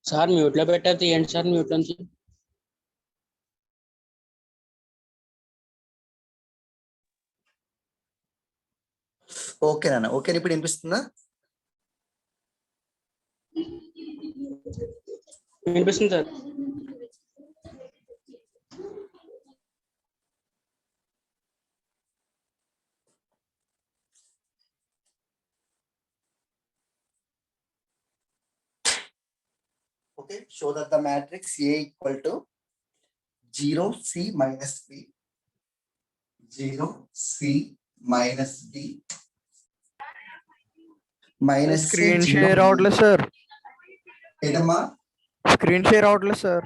Sir mute లో పెట్టారు తీయండి సార్ మ్యూట్ నుంచి. ఓకే నాన్న, ఓకే ఇప్పుడు వినిపిస్తుందా? వినిపిస్తుంది sir. Okay, show that the matrix A equal to 0 C minus B, 0 C minus B minus screen C, share outlet sir, ఏంటమ్మా screen share outlet sir.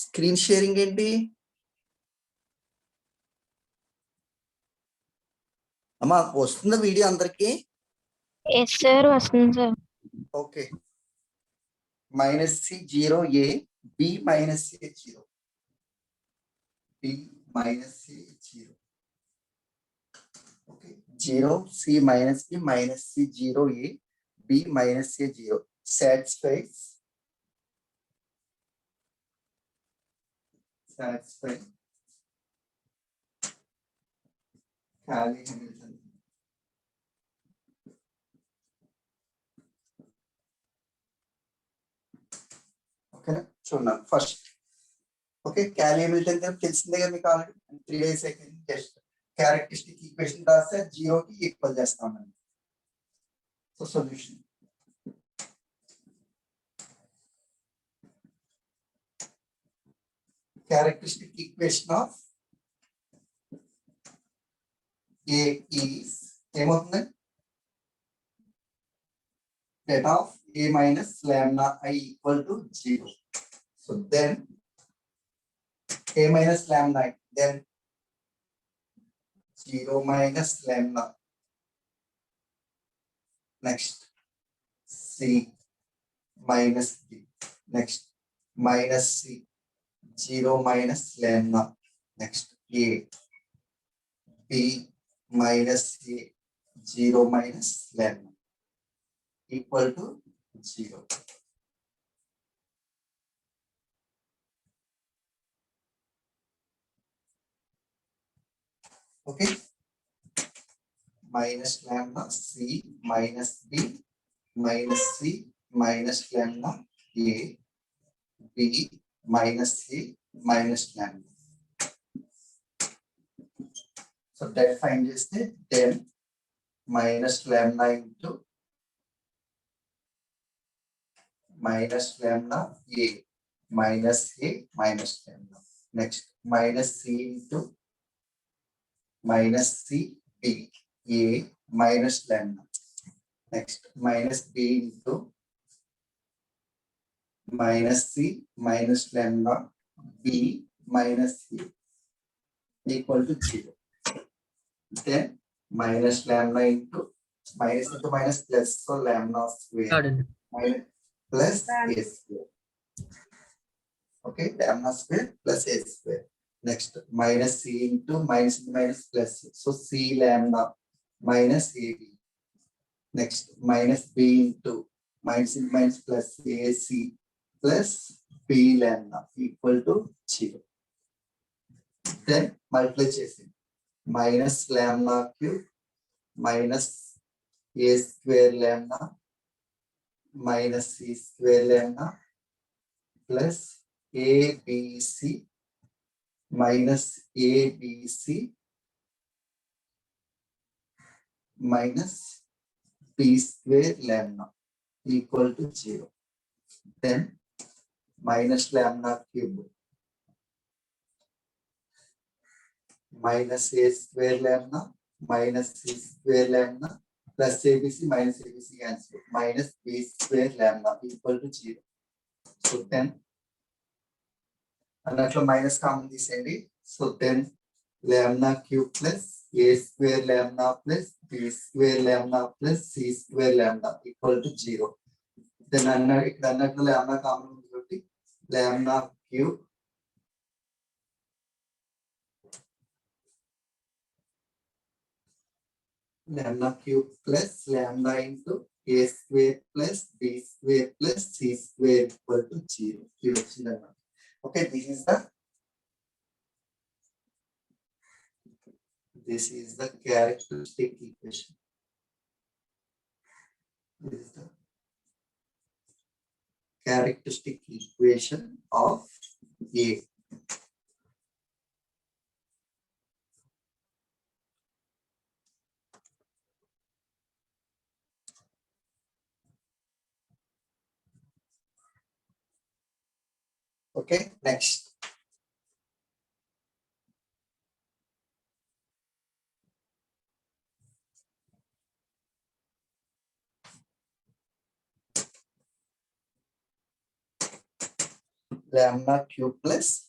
Screen sharing ఏంటి అమ్మా? వస్తుందా video అందరికి? ఎస్ సార్ వస్తుంది sir. Okay, minus C 0 A B minus A 0 B minus A 0. Okay, 0 C minus B minus C 0 A B minus A 0 satisfies ఖాళీ మిగులుతుంది. ఓకేనా, చూడండి first. Okay, క్యాలీ మిగులుతుంది తెలిసిందే కదా మీకు already. 3 days test characteristic equation రాస్తే 0 కి ఈక్వల్ చేస్తా ఉన్నాను. So solution characteristic equation of A is ఏమవుతుంది? that of A minus lambda I equal to 0. So then A minus lambda I, then 0 minus lambda. Next C minus B. Next minus C. 0 minus lambda. Next A. B minus A. 0 minus lambda equal to 0. Okay. Minus lambda C minus B minus C minus lambda A B minus C minus lambda. So that find is the 10 minus lambda into minus lambda A minus lambda. Next minus C into minus C B A minus lambda. Next minus B into minus C minus lambda B minus C equal to 0. Then minus lambda into minus plus, so lambda square minus plus A square. Okay, lambda square plus A square. Next minus C into minus plus, so C lambda minus AB. Next minus B into minus plus AC plus B lambda equal to 0. Then multiply chasing minus lambda cube minus A square lambda minus C square lambda plus ABC minus ABC minus B square lambda equal to 0. Then minus lambda cube minus A square lambda minus C square lambda plus ABC minus ABC cancel minus B square lambda equal to 0. So then అన్నట్లో minus common తీసేయండి. So then lambda cube plus A square lambda plus B square lambda plus C square lambda equal to 0. Then ఇక్కడ అన్నట్లు lambda common ఉంది కాబట్టి lambda cube lambda cube plus lambda into a square plus b square plus c square equal to 0. Okay, this is the characteristic equation. This is the characteristic equation of A. Okay, next. Lambda q plus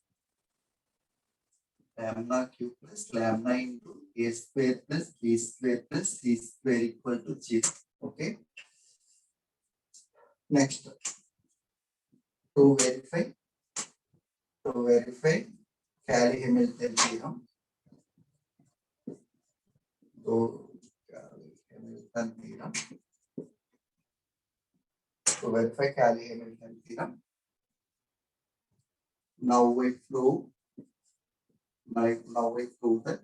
lambda into a square plus b square plus c square equal to 0. Okay. Next, to verify Cayley-Hamilton theorem. To verify Cayley-Hamilton theorem. Now we prove that.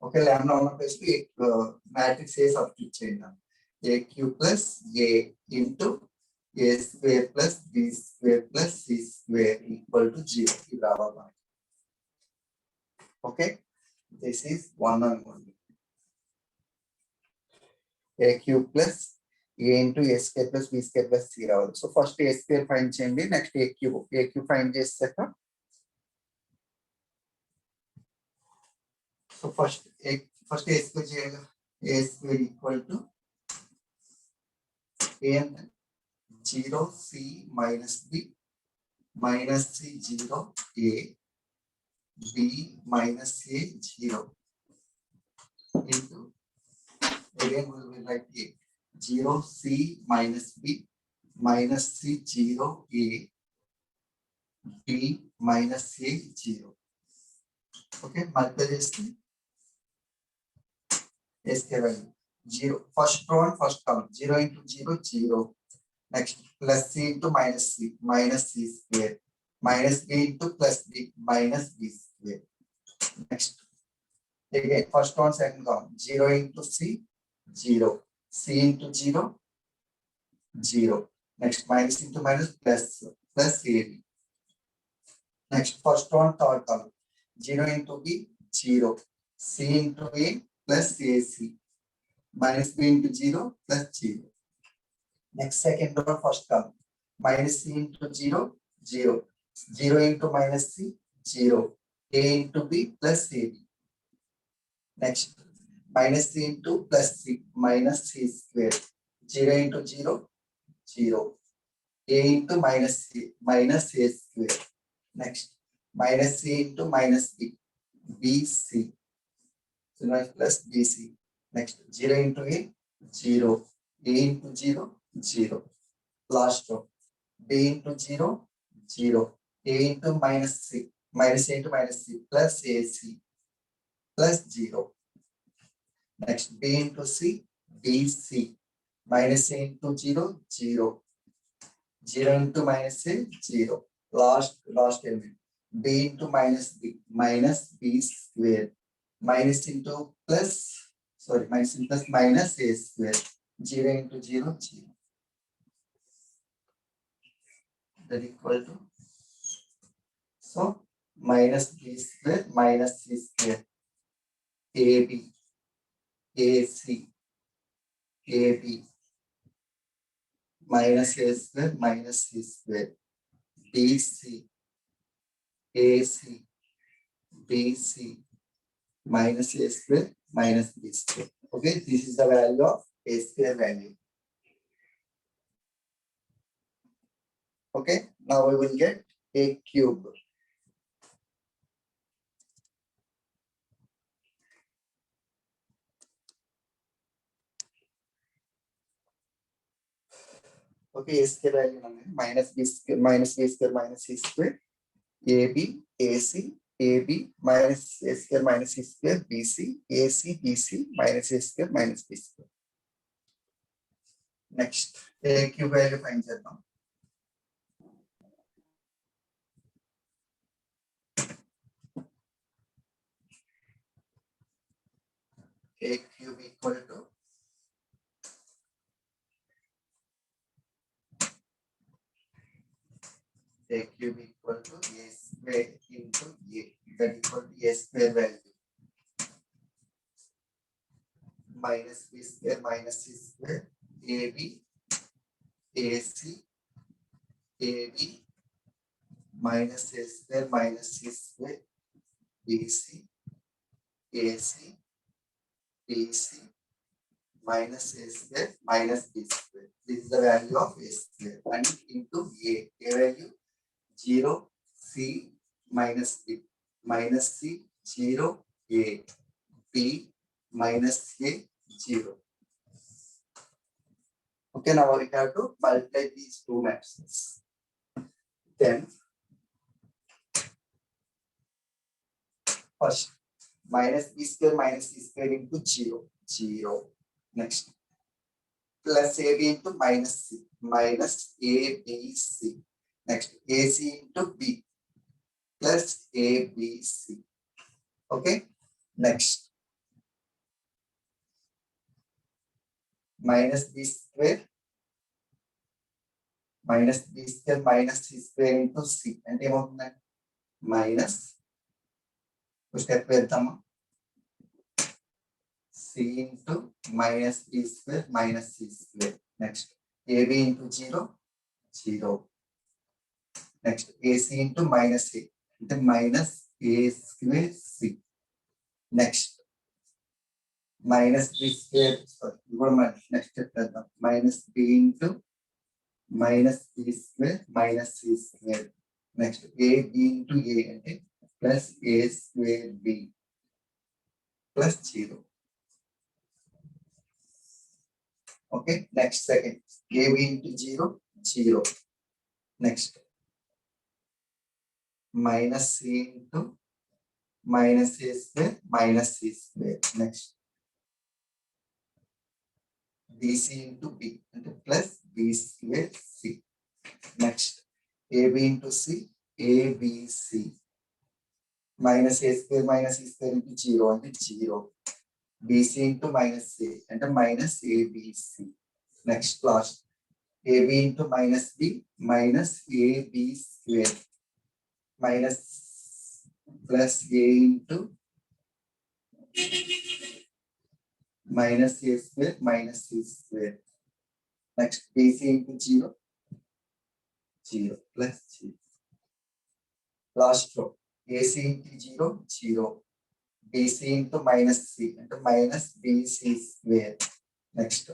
Okay, lambda on place to matrix A substitute cheyandi. AQ plus A into a square plus b square plus c square equal to 0. Okay, this is one and only. AQ plus a into a square plus b square plus c రావాలి. So first a square find చేయండి, next AQ find చేసాక so first a square చేయాలి. A square equal to a and 0 c minus b minus c 0 a b minus a 0 into again we will write a 0 c minus b minus c 0 a b minus a 0. Okay, multiply చేస్తే a square value 0 first row and first column 0 into 0 0. Next plus c into minus c square minus b into plus b minus b square. Next again first row and second column 0 into c 0 c into 0 0. Next minus into minus plus ab. Next first row and third column 0 into b 0 c into a plus ac minus b into 0 plus 0. Next second row first column minus c into 0 0 0 into minus c 0 a into b plus ab. Next minus c into plus c minus c square 0 into 0 0 a into minus c minus a square. Next minus c into minus b bc plus bc. Next 0 into a 0 a into 0 0. Last row b into 0 0 a into minus c minus a into minus c plus ac plus 0. Next b into c bc minus a into 0 0 0 into minus a 0. Last element b into minus b square minus into plus minus a square 0 into 0 0. That equal to so minus b square minus c square ab ac ab minus a square minus c square bc ac bc minus a square minus b square. Okay, this is the value of a square value. Okay, now we will get a cube. Okay, a square value minus b square minus c square ab ac ab minus a square minus c square bc ac bc minus a square minus b square. Next A cube value find చేద్దాం. A cube equal to A cube equal to A square into A, that equal to A square value minus B square minus C square AB AC AB minus A square minus C square BC AC BC minus A square minus B square. This is the value of A square and into A value 0 C minus B minus C 0 A B minus A 0. Okay, now we have to multiply these two matrices. Then first minus B square minus C square into 0 0. Next plus AB into minus C minus ABC. Next AC into B plus ABC. Okay, next minus B square minus C square into C అంటే ఏమవుతుందండి minus step వేద్దామా C into minus B square minus C square. Next AB into 0 0. Next AC into minus A అంటే minus A square C. Next minus B square next step చేద్దాం minus B into minus B square minus C square. Next AB into A అంటే plus A square B plus 0. Okay, next second AB into 0 0. Next minus C into minus A square minus C square. Next BC into B and plus B square C. Next AB into C ABC minus A square minus C square into 0 and 0. BC into minus A and minus ABC. Next last AB into minus B minus AB square minus plus A into minus A square minus C square. Next BC into 0 0 plus 0. Last row AC into 0 0. BC into minus C and minus BC square. Next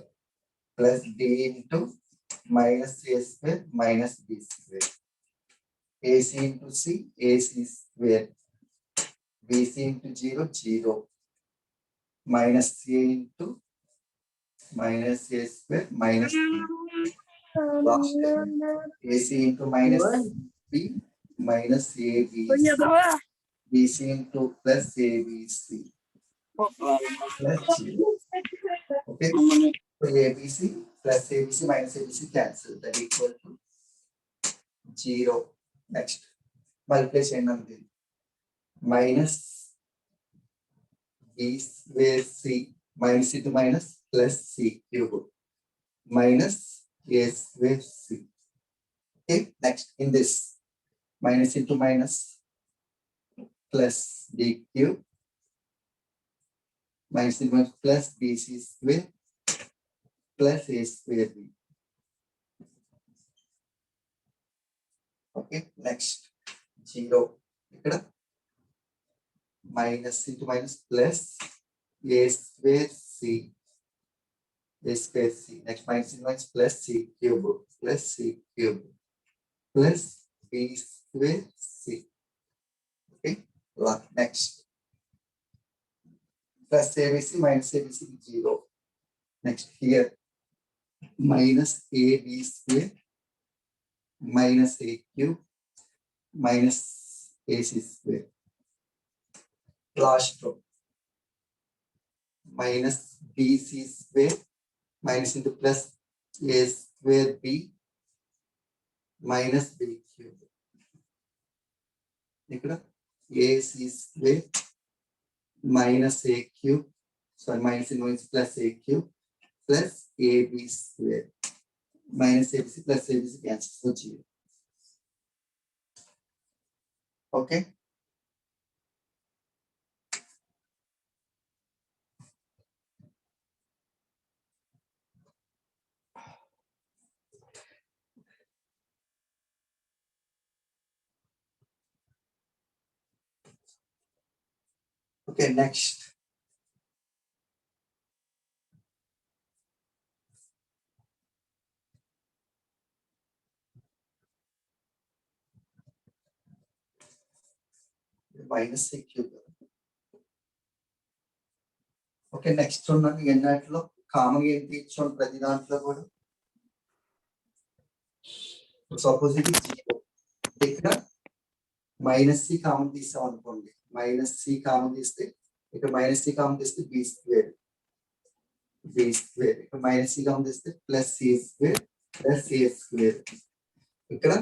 plus D into minus A square minus B square. AC into C AC square. BC into 0 0. Minus C into minus A square minus B. Last AC into minus B minus AB. BC into plus ABC plus 0. Okay, so ABC plus ABC minus ABC cancel, that equal to 0. Next multiply చేయండి minus B square C minus into minus plus C cube minus A square C. Okay, next in this minus into minus plus B cube minus into minus plus BC square plus A square B. Okay, next 0 ఇక్కడ minus into minus plus A square C next minus into minus plus C cube plus B square C. Okay, next plus ABC minus ABC 0. Next here minus AB square minus A cube minus AC square. Last row minus BC square minus into plus a square b minus b cube. ఇక్కడ ac square minus a cube, sorry, minus inverse plus a cube plus ab square minus abc plus abc cancels for 0. Okay. Okay, next. Minus a cube. Okay, next చూడండి ఎన్నట్లో common ఏంటి ఇచ్చాం ప్రతి దాంట్లో కూడా. Suppose ఇది 0, ఇక్కడ minus C common తీసాం అనుకోండి, మైనస్ సి కామన్ తీస్తే ఇక్కడ మైనస్ సి కామన్ తీస్తే బి స్క్వేర్, ఇక్కడ మైనస్ సి కామన్ తీస్తే plus C square plus A square, ఇక్కడ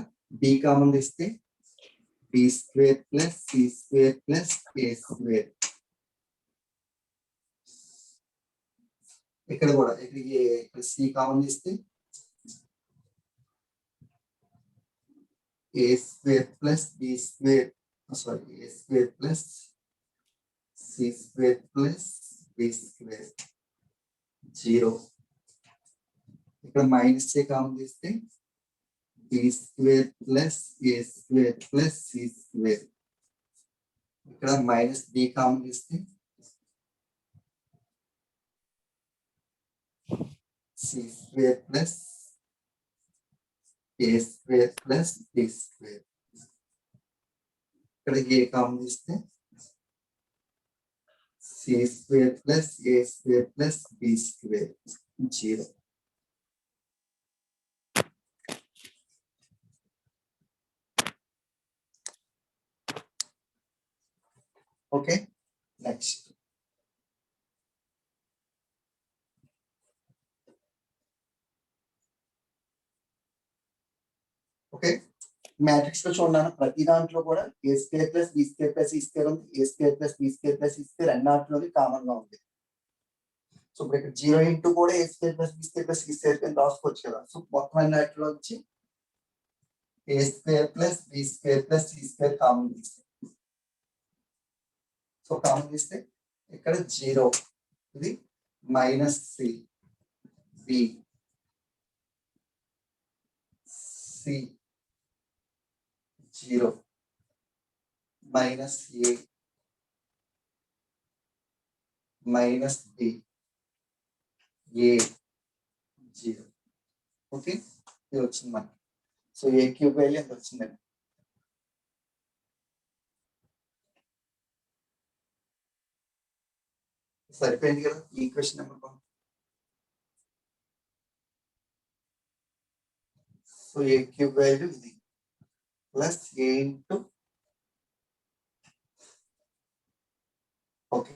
బి కామన్ తీస్తే B square plus C square plus A square, ఇక్కడ కూడా ఇక్కడ సి కామన్ తీస్తే a square plus b square, sorry, a square plus c square plus b square 0. ఇక్కడ minus a common తీస్తే b square plus a square plus c square, ఇక్కడ minus b common తీస్తే c square plus a square plus b square, ఇక్కడ a common తీస్తే c square plus a square plus b square 0. Okay, next. Okay, matrix లో చూడండి ప్రతి దాంట్లో కూడా A square plus B square plus E square ఉంది, A square plus B square plus E square అన్నిటిలోది common గా ఉంది. సో ఇప్పుడు ఇక్కడ 0 ఇంటూ కూడా A square plus B square plus E square కింద రాసుకోవచ్చు కదా. సో మొత్తం అన్నిటిలో వచ్చి A square plus B square plus E square common తీస్తే, సో కామన్ తీస్తే ఇక్కడ 0, ఇది minus C B C 0 minus a minus b a 0. Okay, ఇది వచ్చింది మనకి. సో ఏ క్యూబ్ వాల్యూ ఎంత వచ్చిందండి? సరిపోయింది కదా equation number 1. So A cube value ఇది plus A into, okay,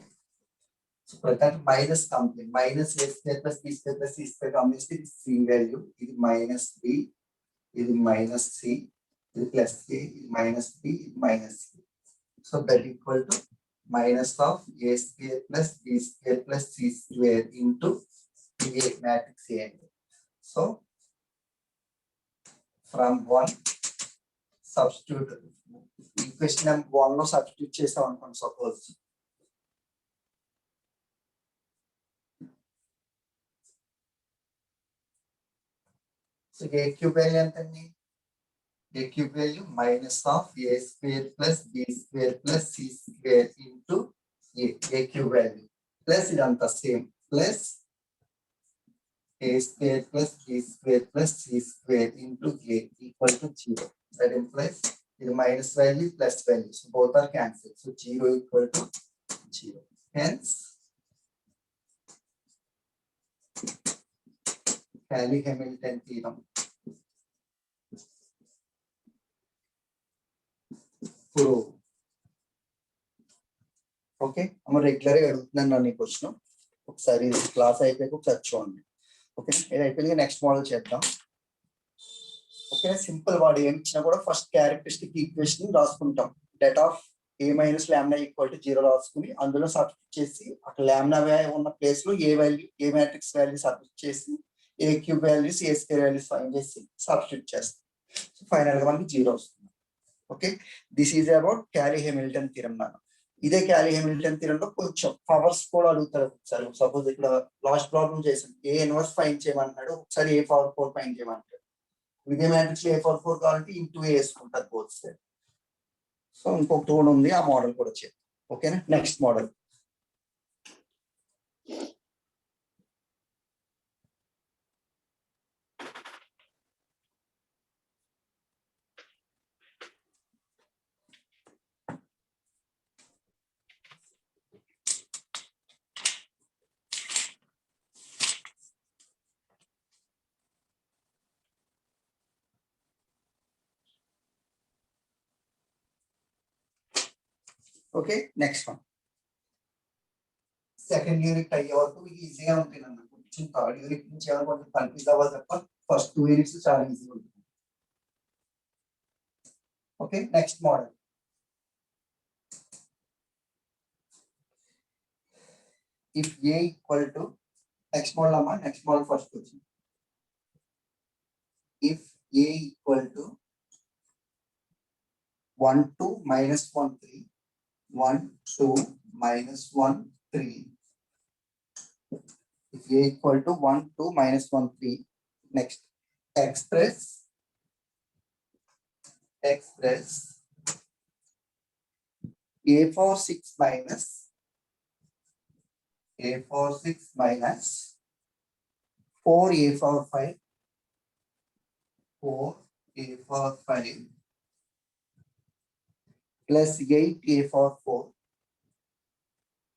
so ప్రతి minus complete minus A square plus B square plus C square complete, ఇది సి వాల్యూ, ఇది మైనస్ బి, ఇది minus C, ఇది ప్లస్ ఏ, ఇది minus B, ఇది minus C. So that equal to minus of A square plus B square plus C square into A matrix A. So from 1 substitute equation number 1 లో substitute చేసాం అనుకోండి. Suppose so A cube value ఎంతండి? A cube value minus of A square plus B square plus C square into A cube value plus ఇదంతా same plus a square plus b square plus c square into a equal to 0. That implies the minus value plus value. So both are cancelled. So 0 equal to 0. Hence, Cayley-Hamilton theorem prove. Okay, I'm regularly అడుగుతున్నాను నీ question. ఒకసారి class అయిపోయాక ఒకసారి చూడండి. Okay, ఇది అయిపోయింది. Next model చేద్దాం. Okay, simple వాడు ఏమి ఇచ్చినా కూడా ఫస్ట్ క్యారెక్టరిస్టిక్ ఈక్వేషన్ రాసుకుంటాం. Debt of A minus lambda equal to 0 రాసుకుని అందులో సబ్స్టిట్యూట్ చేసి అక్కడ లాంబ్డా ఉన్న ప్లేస్ లో A value, A matrix value substitute చేసి A cube values, A square values find చేసి సబ్స్టిట్యూట్ చేస్తాం. సో ఫైనల్ గా మనకి 0 వస్తుంది. Okay, this is about Cayley Hamilton theorem. ఇదే క్యాలీ హెమిల్టన్ థియరం లో కొంచెం పవర్స్ కూడా అడుగుతారు ఒకసారి. సపోజ్ ఇక్కడ లాస్ట్ ప్రాబ్లం చేసాం, ఏ ఇన్వర్స్ ఫైండ్ చేయమన్నాడు, ఒకసారి ఏ పవర్ 4 ఫైండ్ చేయమంటాడు. ఇదే మ్యాట్రిక్స్ ఏ పవర్ 4 కావాలంటే ఇంటూ ఏ వేసుకుంటారు బోత్ సైడ్. సో ఇంకొకటి కూడా ఉంది, ఆ మోడల్ కూడా చేద్దాం. ఓకేనా, next model. Okay, next one. Second unit అయ్యే వరకు ఈజీగా ఉంటుంది అన్న. కొంచెం థర్డ్ యూనిట్ నుంచి ఏమైనా కొంచెం కన్ఫ్యూజ్ అవ్వాలి తప్ప ఫస్ట్ 2 యూనిట్స్ చాలా ఈజీగా ఉంటుంది. Okay, next model. If A equal to, next model అమ్మా, నెక్స్ట్ మోడల్ ఫస్ట్ వచ్చింది. If A equal to 1 2 minus 1 3 1 2 minus 1 3. If a equal to 1 2 minus 1 3. Next, express a for 6 minus 4 a for 5 plus 8 a for 4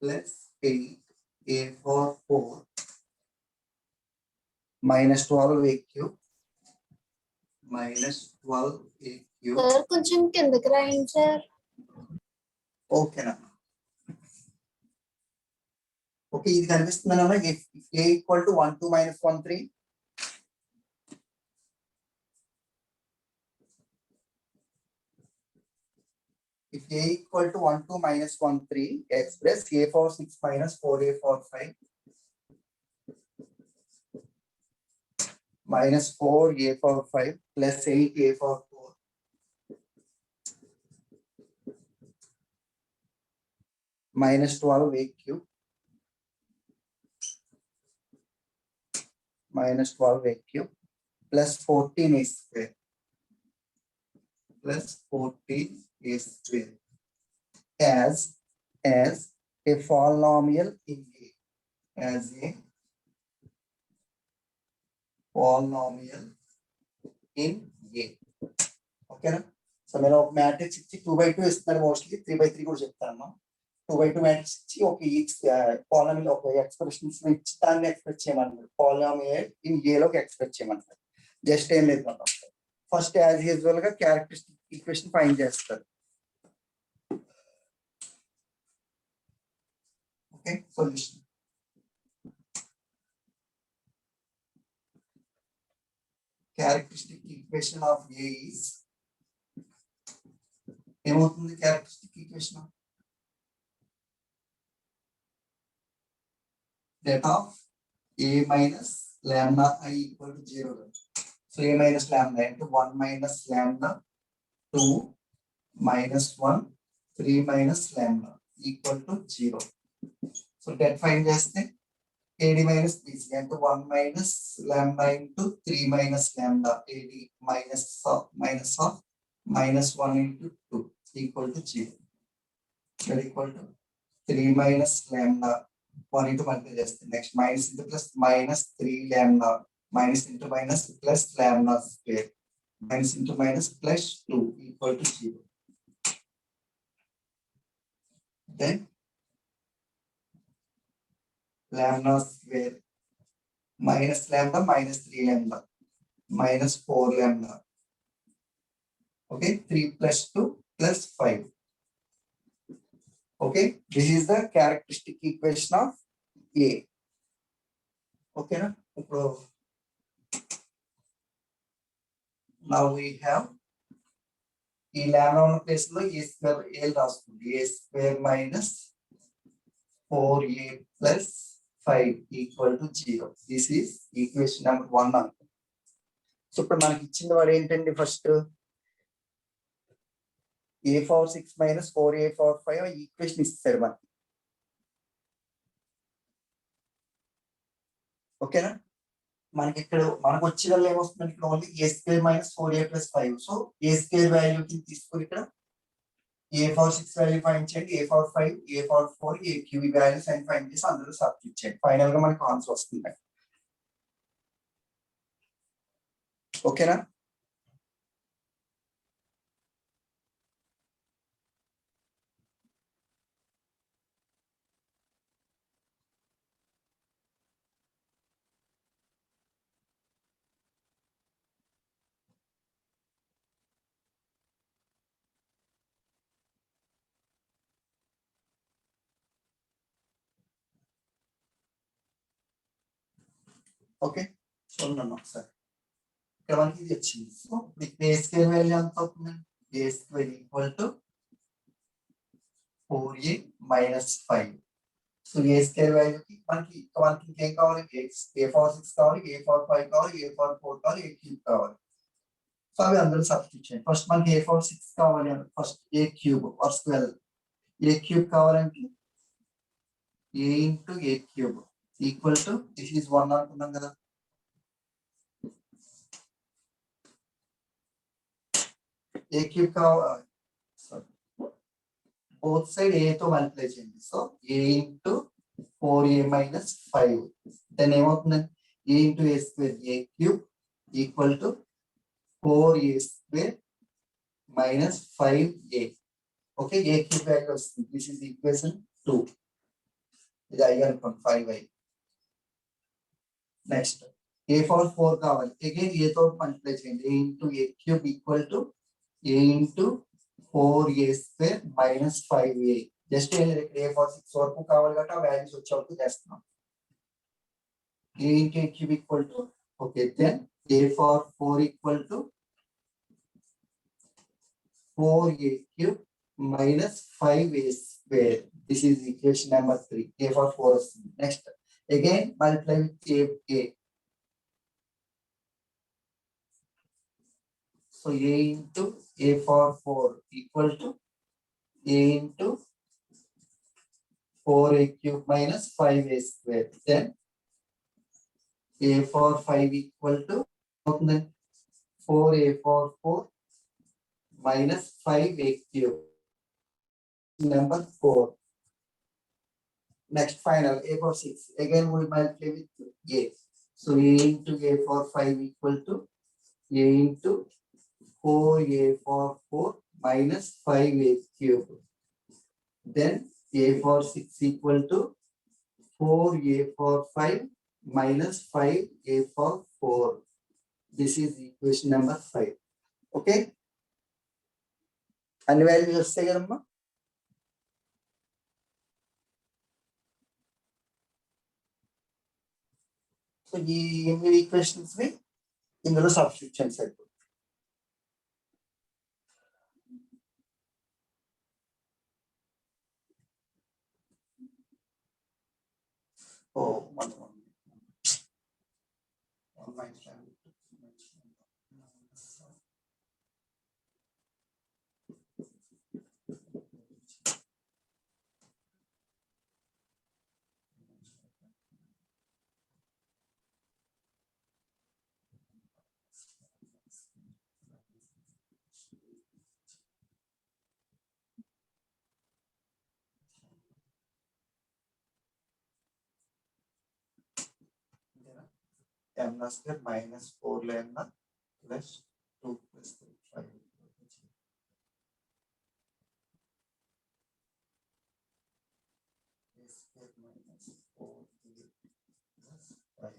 plus 8 a for 4 minus 12 a cube sir కొంచెం కిందకి రాయండి sir. ఓకేనా. Okay, ఇది కనిపిస్తుందన్నా. if a equal to 1 2 minus 1 3. If a equal to 1 2 minus 1 3, express a for 6 minus 4a for 5 minus 4a for 5 plus 8a for 4 minus 12a cube plus 14a square as a polynomial in A. As a polynomial in A. ఓకేనా. So నేను ఒక matrix ఇచ్చి 2/2 ఇస్తున్నాను, mostly 3/3 కూడా చెప్తాను. 2/2 matrix ఇచ్చి ఒక polynomial, ఒక ఎక్స్ప్రెషన్స్ ఇచ్చి దాన్ని ఎక్స్ప్రెస్ చేయమంటారు. పాలినామియల్ ఇన్ ఏ లోకి ఎక్స్ప్రెస్ చేయమంటారు. జస్ట్ ఏం లేదు, ఫస్ట్ యాజ్ యూజువల్ గా క్యారెక్టరిస్టిక్ ఈక్వేషన్ ఫైండ్ చేస్తారు. Okay, solution. Characteristic equation of A is, ఏమవుతుంది characteristic equation? Det of A minus lambda I equal to 0. So A minus lambda అంటే 1 minus lambda 2 minus 1 3 minus lambda equal to 0. So det find చేస్తే AD minus BC అంటే 1 minus lambda into 3 minus lambda AD minus of minus 1 into 2 equal to 0. That equal to 3 minus lambda 1 into multiply just next minus into plus minus 3 lambda minus into minus plus lambda square minus into minus plus 2 equal to 0. Then lambda square minus lambda minus 3 lambda minus 4 lambda. Okay, 3 plus 2 plus 5. Okay, this is the characteristic equation of A. Okay, na? ఇప్పుడు now we have ఈ lambda ఉన్న place లో A square A రాస్తుంది A square minus 4a plus 5 equal to 0. This is equation number 1 అనుకో. So ఇప్పుడు మనకి ఇచ్చింది వాడు ఏంటండి first a power 6 minus 4a power 5 equation ఇస్తాడు మనకి. ఓకేనా మనకి ఇక్కడ మనకు వచ్చేదల్లా ఏమొస్తుంది ఇక్కడ only A square minus 4a plus 5. So A square value తీసుకొని ఇక్కడ a పవర్ 6 వాల్యూ ఫైండ్ చేయండి, a power 5, a power 4, a cube values and find చేసి అందులో సబ్స్టిట్యూట్ చేయండి. ఫైనల్ గా మనకి ఆన్సర్ వస్తుంది. ఓకేనా ఓకే చూడండి ఒకసారి ఇక్కడ మనకి ఇది వచ్చింది. సో ఏ స్క్వేర్ వాల్యూ ఎంత అవుతుంది A square equal to 4a minus 5. So A square వాల్యూకి మనకి ఇంకేం కావాలి ఏ పవర్ 6 కావాలి, ఏ పవర్ 5 కావాలి, ఏ పవర్ 4 కావాలి, ఏ క్యూబ్ కావాలి. సో అవి అందరూ సబ్స్టిట్యూట్ చేయండి. ఫస్ట్ మనకి ఏ పవర్ 6 కావాలి అంటే first a cube or 12. A cube కావాలంటే a into A cube equal to this is 1 అనుకున్నాం కదా. ఏ క్యూబ్ కావాలి both side a తో మల్టిప్లై చేయండి. So a into 4a minus 5 then ఏమవుతుంది a into a square a cube equal to 4a square minus 5a. Okay a cube value వస్తుంది. This is equation 2. ఇది i అనుకోండి 5i. Next a power 4 కావాలి again a తో multiply చేయండి a into a cube equal to a into 4a square minus 5a. Just a power 6 వరకు కావాలి కాబట్టి ఆ వాల్యూస్ వచ్చే వరకు చేస్తున్నాం. a into a cube equal to okay then a power 4 equal to 4a cube minus 5a square. This is equation number 3. a power 4 వస్తుంది. Next again multiply with a. So a into a power 4 equal to a into 4a cube minus 5a square. Then a power 5 equal to 4a power 4 minus 5a cube. Number 4. Next final a power 6. Again we multiply with a. So a into a power 5 equal to a into 4a power 4 minus 5a cube. Then a power 6 equal to 4a power 5 minus 5a power 4. This is equation number 5. Okay. And values వస్తాయి కదమ్మా. So ఈ equations ని ఇందులో substitute చేయండి. Oh, one. On my family. Lambda square minus 4 lambda plus 2 plus 3 5. A square minus 4 plus 5.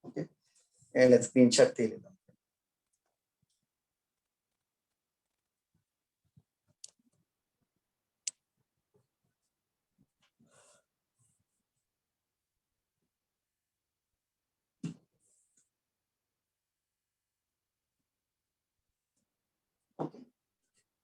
Okay, and let's screenshot the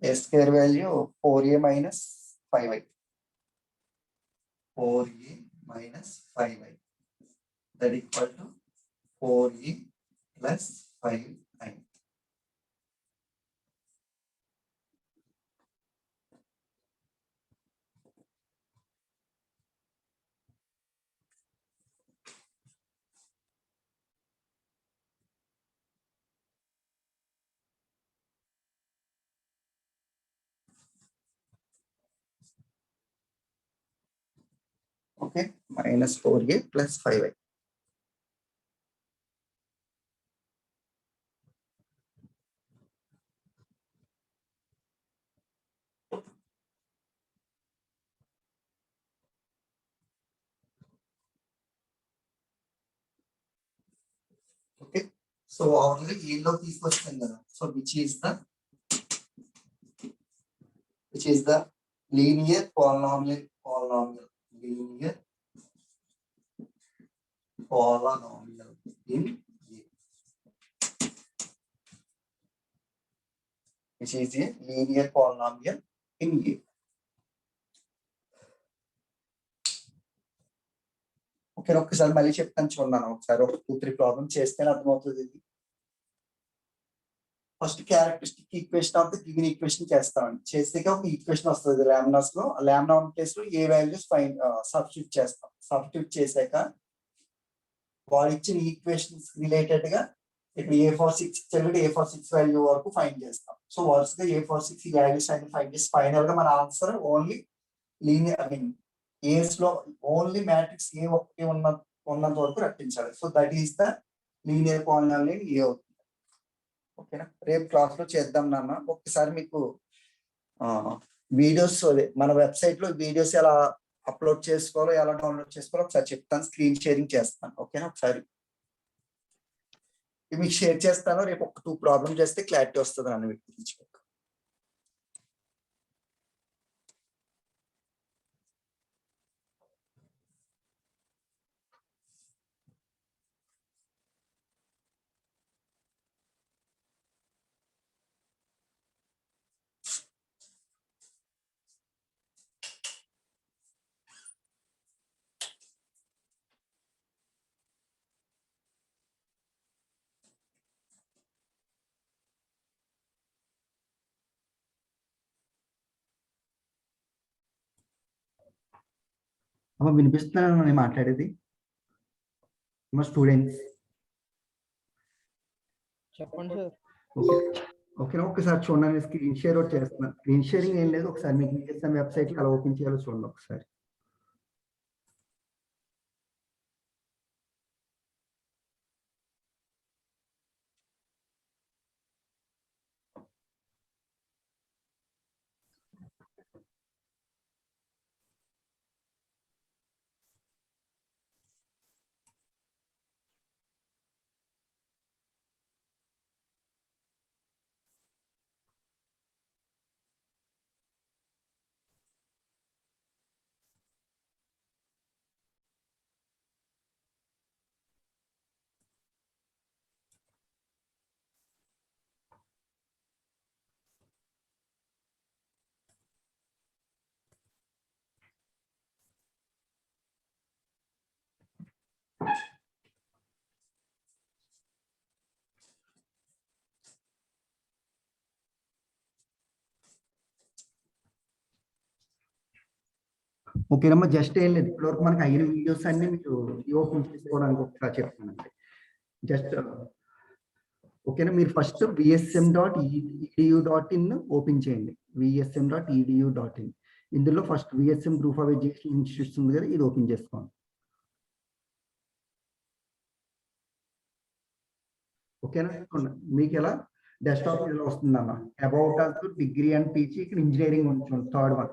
A square value 4a minus 5i. 4a minus 5i. That equal to 4a plus 5i. Okay, minus 4a plus 5i. Okay, so already yellow తీసుకొచ్చాం కదా. So which is the linear polynomial linear polynomial in A. Which is a linear polynomial in A. Okay, ఒక్కసారి మళ్ళీ చెప్తాను చూడండి. ఒకసారి ఒక 2-3 problem చేస్తేనే అర్థమవుతుంది. ఇది first characteristic equation of the given equation చేస్తామండి. చేస్తే ఒక ఈక్వేషన్ వస్తుంది లామ్డాస్ లో. లామ్డా ప్లేస్ లో ఏ వాల్యూస్ సబ్స్టిట్యూట్ చేస్తాం. సబ్స్టిట్యూట్ చేశాక వాడు ఇచ్చిన ఈక్వేషన్స్ రిలేటెడ్ గా ఇక్కడ A46 ఇచ్చారు, A46 వాల్యూ వరకు ఫైండ్ చేస్తాం. సో వరుసగా A46 ఈ వాల్యూస్ అన్ని ఫైండ్ చేసి ఫైనల్ గా మన answer only linear, I mean A's లో ఓన్లీ మ్యాట్రిక్స్ ఏ ఒకటి ఉన్నంత వరకు రప్పించాలి. So that is the linear polynomial a అవుతుంది. ఓకేనా, రేపు క్లాస్ లో చేద్దాం నాన్న. ఒక్కసారి మీకు వీడియోస్ మన వెబ్సైట్ లో వీడియోస్ ఎలా అప్లోడ్ చేసుకోవాలో, ఎలా డౌన్లోడ్ చేసుకోవాలో ఒకసారి చెప్తాను. స్క్రీన్ షేరింగ్ చేస్తాను. ఓకేనా, ఒకసారి మీకు షేర్ చేస్తాను. రేపు ఒక 2 ప్రాబ్లమ్ చేస్తే క్లారిటీ వస్తుంది నన్ను గురించి. అమ్మ వినిపిస్తున్నాను నేను మాట్లాడేది? మా స్టూడెంట్స్ చెప్పండి సార్. ఓకే, ఓకేనా, ఒకసారి చూడండి. స్క్రీన్ షేర్ ఒకటి చేస్తున్నాను. స్క్రీన్ షేరింగ్ ఏం లేదు, ఒకసారి మీకు వెబ్సైట్ ఎలా ఓపెన్ చేయాలో చూడండి ఒకసారి. ఓకేనమ్మా, జస్ట్ ఏం లేదు, ఇప్పటివరకు మనకి అయిన వీడియోస్ అన్ని మీకు ఓపెన్ చేసుకోవడానికి ఒకసారి చెప్తానండి. జస్ట్ ఓకేనా, మీరు ఫస్ట్ VSM.edu.in ఓపెన్ చేయండి. VSM.edu.in. ఇందులో first VSM group of education institutes ఉంది కదా, ఇది ఓపెన్ చేసుకోండి. ఓకేనా, మీకు ఎలా డెస్క్టాప్ ఇలా వస్తుందన్న. About us degree and PG, ఇక్కడ ఇంజనీరింగ్ ఉంటుంది third one.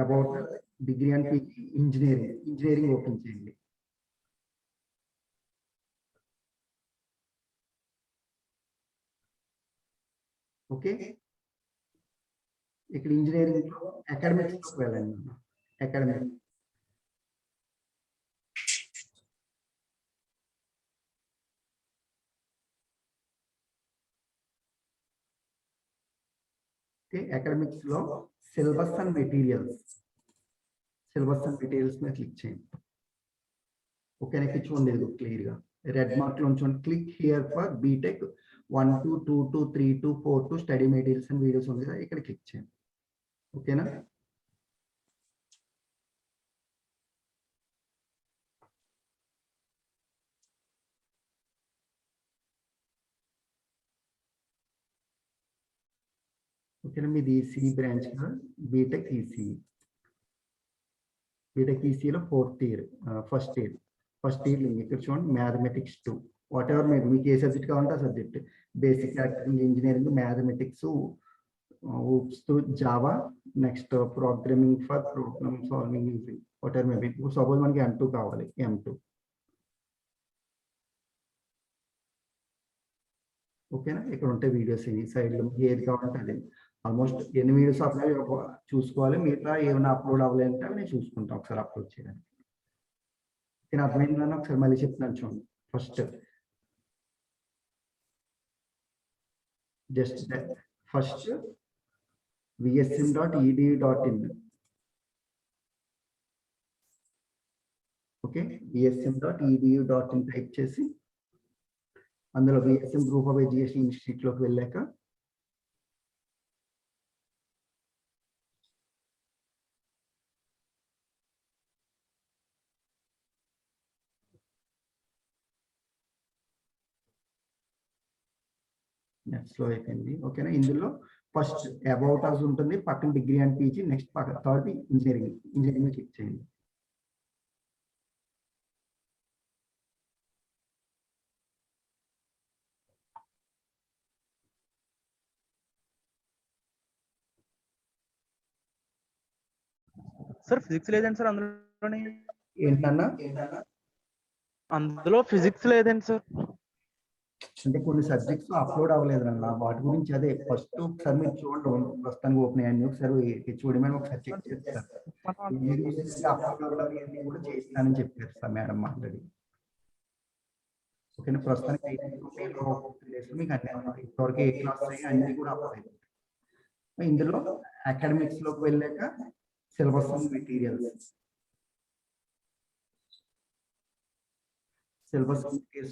About degree and PG engineering open చేయండి. ఓకే, ఇక్కడ ఇంజనీరింగ్ అకాడమిక్స్ వెళ్ళండి. అకాడమిక్ ఓకే, అకాడమిక్స్ లో సిలబస్ అండ్ మెటీరియల్స్ మీద క్లిక్ చేయండి. ఓకే, నాకు చూడండి క్లియర్ గా రెడ్ మార్క్ లో ఉంచండి. Click here for BTech 1 2 2 2 3 2 4 2 study materials and videos ఉంది కదా, ఇక్కడ క్లిక్ చేయండి. ఓకేనా? ఓకేనా, మీది ఈసీ బ్రాంచ్ కదా, బీటెక్ ఈసీలో 4th ఇయర్ ఫస్ట్ ఇయర్ ఇక్కడ చూడండి మ్యాథమెటిక్స్ 2 వాట్ ఎవర్ మీకు ఏ సబ్జెక్ట్ కావాలంటే ఆ subject, basic electrical engineering, mathematics, Java, next programming for problem solving using what ever maybe. Suppose మనకి M2 కావాలి, M2. ఓకేనా, ఇక్కడ ఉంటే వీడియోస్ ఈ సైడ్ లో ఏది కావాలంటే అది. ఆల్మోస్ట్ ఎన్ని వీడియోస్ అప్లోడ్ చూసుకోవాలి, మిగతా ఏమైనా అప్లోడ్ అవ్వాలంటే అవి నేను చూసుకుంటాను ఒకసారి అప్లోడ్ చేయడానికి. నేను అర్థమైందని ఒకసారి మళ్ళీ చెప్తున్నాను చూడండి. First vsm.edu.in. Okay, vsm.edu.in type చేసి అందులో VSM group of education institute లోకి వెళ్ళాక స్లో అయిపోయింది. ఓకేనా, ఇందులో ఫస్ట్ అబౌట్ అస్ ఉంటుంది, పక్కన degree and PG, next third engineering click చేయండి. సార్ ఫిజిక్స్ లేదండి సార్ అందులోని. ఏంటన్నా? అందులో ఫిజిక్స్ లేదండి సార్. అంటే కొన్ని సబ్జెక్ట్స్ అప్లోడ్ అవ్వలేదు అన్న, వాటి గురించి అదే ఫస్ట్ ఒకసారి మీరు చూడండి. ప్రస్తుతానికి ఓపెన్ అయ్యాన్ని ఒకసారి హెచ్ఓడి మేడం ఒకసారి చెక్ చేస్తారు. అప్లోడ్ అవ్వని కూడా చేస్తానని చెప్పారు సార్ మేడం మాట్లాడి. ఓకేనా, ప్రస్తుతానికి మీకు అన్ని ఇంతవరకు ఏ క్లాస్ అన్ని కూడా అప్లోడ్. ఇందులో అకాడమిక్స్ లోకి వెళ్ళాక సిలబస్ అండ్ మెటీరియల్స్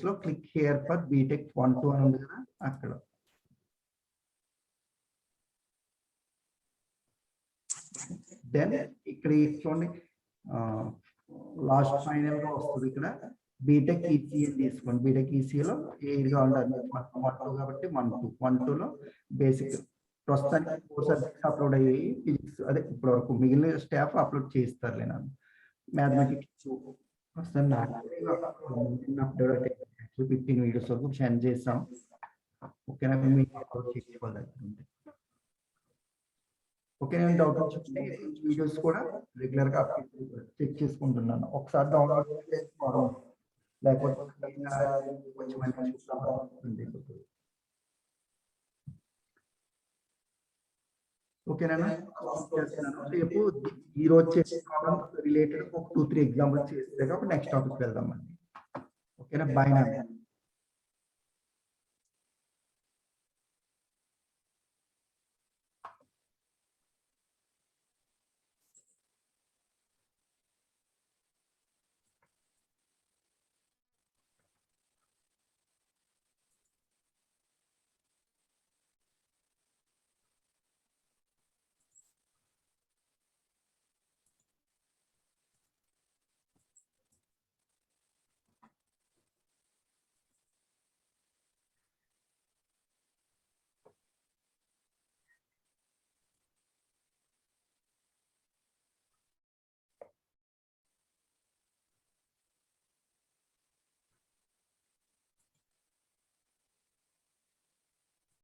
లో క్లిక్ హియర్ ఫర్ బీటెక్ 1 2 అని ఉంది కదా, అక్కడ దెన్ ఇక్కడ చూడండి లాస్ట్ ఫైనల్ గా వస్తుంది. ఇక్కడ బీటెక్ ఈసీ అని తీసుకోండి. బీటెక్ ఈసీలో ఏదిగా ఉండాలి 1 2 కాబట్టి 1 2 లో బేసిక్ ప్రస్తుతానికి 4 సబ్జెక్ట్స్ అప్లోడ్ అయ్యాయి. ఫిజిక్స్ అదే ఇప్పటి వరకు మిగిలిన స్టాఫ్ అప్లోడ్ చేస్తారులే. నాకు మ్యాథమెటిక్స్ ప్రస్తుతం అప్లోడ్ 15 వీడియోస్ వరకు సెండ్ చేస్తాం. ఓకేనా, మీకు ఓకే, నేను డౌట్ వచ్చింటే వీడియోస్ కూడా రెగ్యులర్ గా చెక్ చేసుకుంటున్నాను. ఒకసారి డౌన్లోడ్ చేసుకోవడం లేకపోతే ఓకేనా. రేపు ఈ రోజు చేసే ప్రాబ్లమ్ రిలేటెడ్ ఒక 2 3 ఎగ్జాంపుల్స్ చేస్తే నెక్స్ట్ టాపిక్ వెళ్దాం అండి. ఓకేనా, బాయ్.